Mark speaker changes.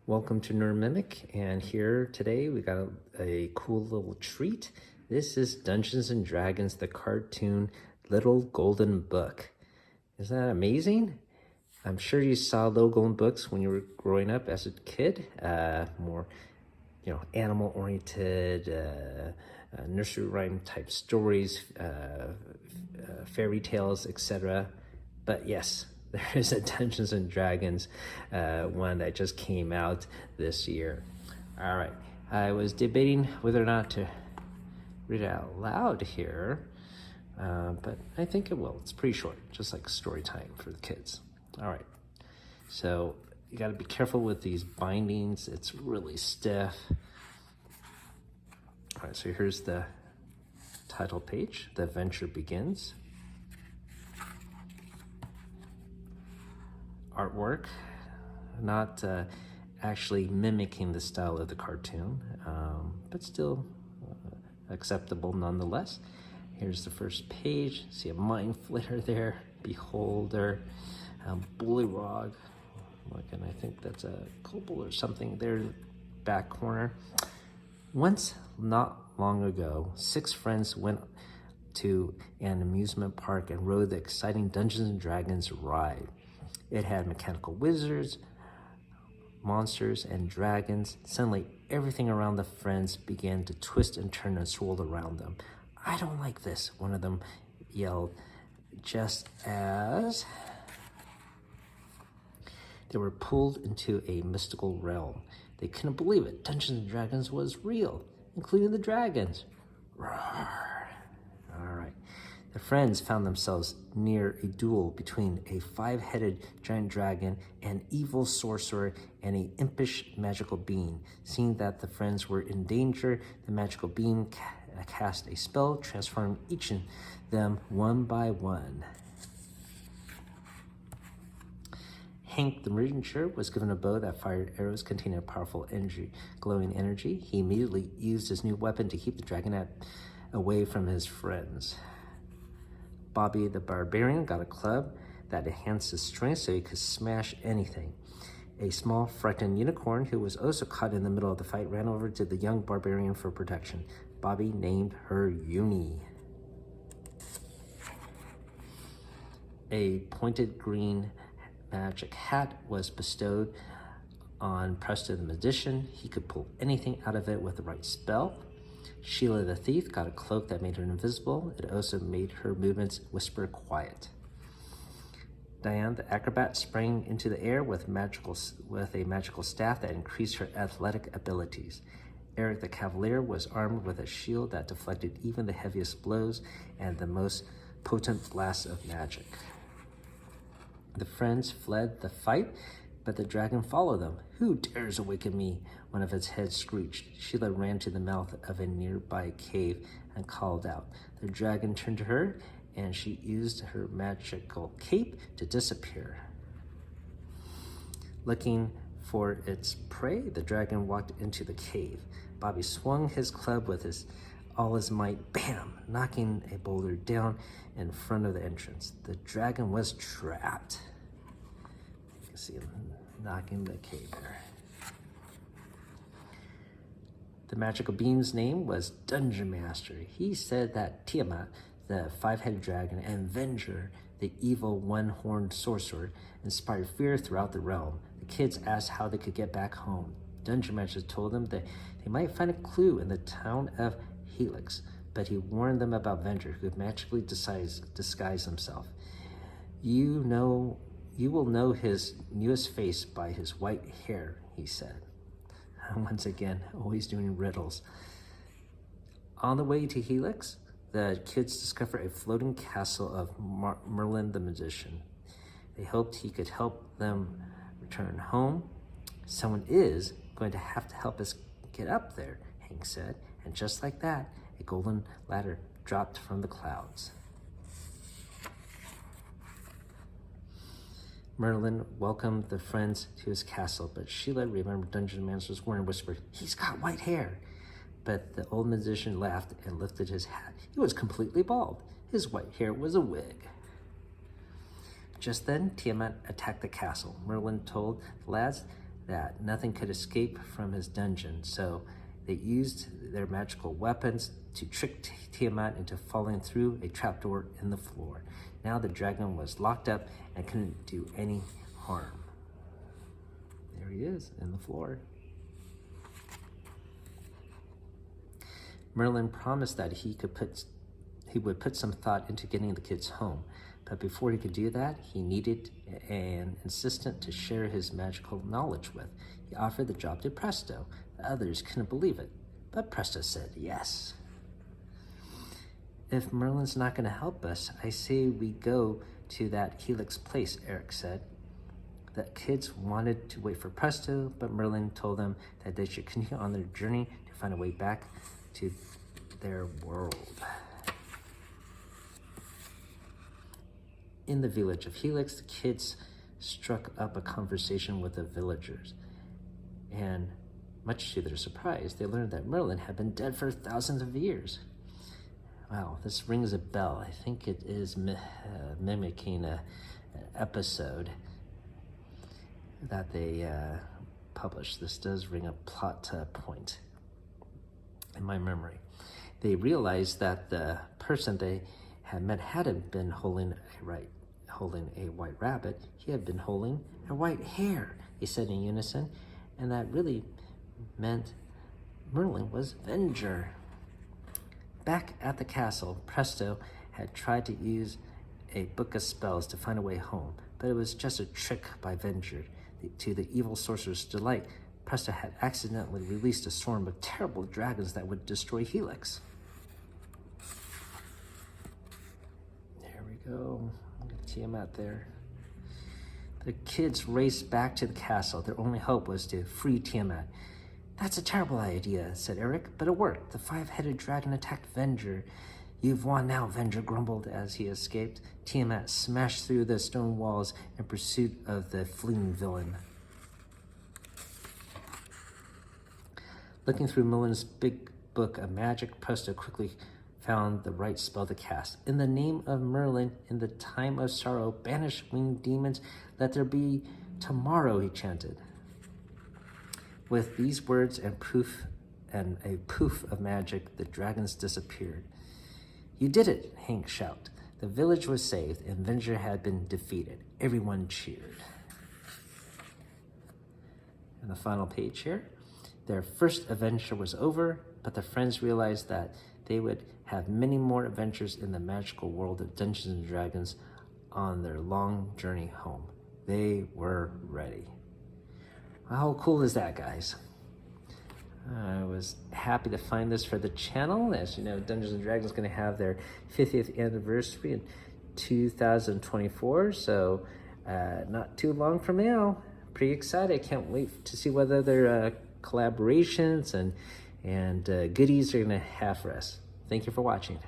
Speaker 1: Welcome to Nerd Mimic, and here today we got a cool little treat. This is Dungeons and Dragons, the cartoon Little Golden Book. Isn't that amazing? I'm sure you saw Little Golden Books when you were growing up as a kid. More, animal-oriented, nursery rhyme type stories, fairy tales, etc. But yes, there is a Dungeons and Dragons one that just came out this year. All right, I was debating whether or not to read it out loud here, but I think it will. It's pretty short, just like story time for the kids. All right, so you got to be careful with these bindings. It's really stiff. All right, so here's the title page. The adventure begins. Artwork, not actually mimicking the style of the cartoon, but still acceptable nonetheless. Here's the first page. See a mind flayer there, beholder, bullywog, and I think that's a kobold or something there, back corner. Once, not long ago, 6 friends went to an amusement park and rode the exciting Dungeons and Dragons ride. It had mechanical wizards, monsters, and dragons. Suddenly, everything around the friends began to twist and turn and swirl around them. "I don't like this," one of them yelled, just as they were pulled into a mystical realm. They couldn't believe it. Dungeons and Dragons was real, including the dragons. Roar. All right. The friends found themselves near a duel between a 5-headed giant dragon, an evil sorcerer, and an impish magical being. Seeing that the friends were in danger, the magical being cast a spell, transforming each of them one by one. Hank the miniature was given a bow that fired arrows containing a powerful glowing energy. He immediately used his new weapon to keep the dragon away from his friends. Bobby the barbarian got a club that enhanced his strength so he could smash anything. A small, frightened unicorn, who was also caught in the middle of the fight, ran over to the young barbarian for protection. Bobby named her Uni. A pointed green magic hat was bestowed on Presto the magician. He could pull anything out of it with the right spell. Sheila the thief got a cloak that made her invisible. It also made her movements whisper quiet. Diane the acrobat sprang into the air with a magical staff that increased her athletic abilities. Eric the cavalier was armed with a shield that deflected even the heaviest blows and the most potent blasts of magic. The friends fled the fight, but the dragon followed them. "Who dares awaken me?" one of its heads screeched. Sheila ran to the mouth of a nearby cave and called out. The dragon turned to her, and she used her magical cape to disappear. Looking for its prey, the dragon walked into the cave. Bobby swung his club with all his might, bam, knocking a boulder down in front of the entrance. The dragon was trapped. You can see him knocking the cave there. The magical being's name was Dungeon Master. He said that Tiamat, the 5-headed dragon, and Venger, the evil one-horned sorcerer, inspired fear throughout the realm. The kids asked how they could get back home. Dungeon Master told them that they might find a clue in the town of Helix, but he warned them about Venger, who could magically disguise himself. You will know his newest face by his white hair, he said. Once again, always doing riddles. On the way to Helix, the kids discovered a floating castle of Merlin the magician. They hoped he could help them return home. "Someone is going to have to help us get up there," Hank said. And just like that, a golden ladder dropped from the clouds. Merlin welcomed the friends to his castle, but Sheila remembered Dungeon Master's warning and whispered, "He's got white hair." But the old magician laughed and lifted his hat. He was completely bald. His white hair was a wig. Just then, Tiamat attacked the castle. Merlin told the lads that nothing could escape from his dungeon, so they used their magical weapons to trick Tiamat into falling through a trapdoor in the floor. Now the dragon was locked up and couldn't do any harm. There he is in the floor. Merlin promised that he would put some thought into getting the kids home, but before he could do that, he needed an assistant to share his magical knowledge with. He offered the job to Presto. The others couldn't believe it, but Presto said yes. If Merlin's not going to help us, I say we go to that Helix place, Eric said. The kids wanted to wait for Presto, but Merlin told them that they should continue on their journey to find a way back to their world. In the village of Helix, the kids struck up a conversation with the villagers. And much to their surprise, they learned that Merlin had been dead for thousands of years. Wow, this rings a bell. I think it is mimicking an episode that they published. This does ring a plot point in my memory. They realized that the person they had met hadn't been holding a white rabbit. He had been holding a white hare, they said in unison, and that really meant Merlin was Venger. Back at the castle, Presto had tried to use a book of spells to find a way home, but it was just a trick by Venger. To the evil sorcerer's delight, Presto had accidentally released a swarm of terrible dragons that would destroy Helix. There we go. Tiamat there. The kids raced back to the castle. Their only hope was to free Tiamat. That's a terrible idea, said Eric, but it worked. The five-headed dragon attacked Venger. You've won now, Venger grumbled as he escaped. Tiamat smashed through the stone walls in pursuit of the fleeing villain. Looking through Merlin's big book of magic, Presto quickly found the right spell to cast. In the name of Merlin, in the time of sorrow, banish winged demons, let there be tomorrow, he chanted. With these words and a poof of magic, the dragons disappeared. You did it, Hank shouted. The village was saved and Venger had been defeated. Everyone cheered. And the final page here. Their first adventure was over, but the friends realized that they would have many more adventures in the magical world of Dungeons and Dragons on their long journey home. They were ready. How cool is that, guys? I was happy to find this for the channel. As you know, Dungeons and Dragons is going to have their 50th anniversary in 2024, so not too long from now. Pretty excited. I can't wait to see what other collaborations and goodies are going to have for us. Thank you for watching.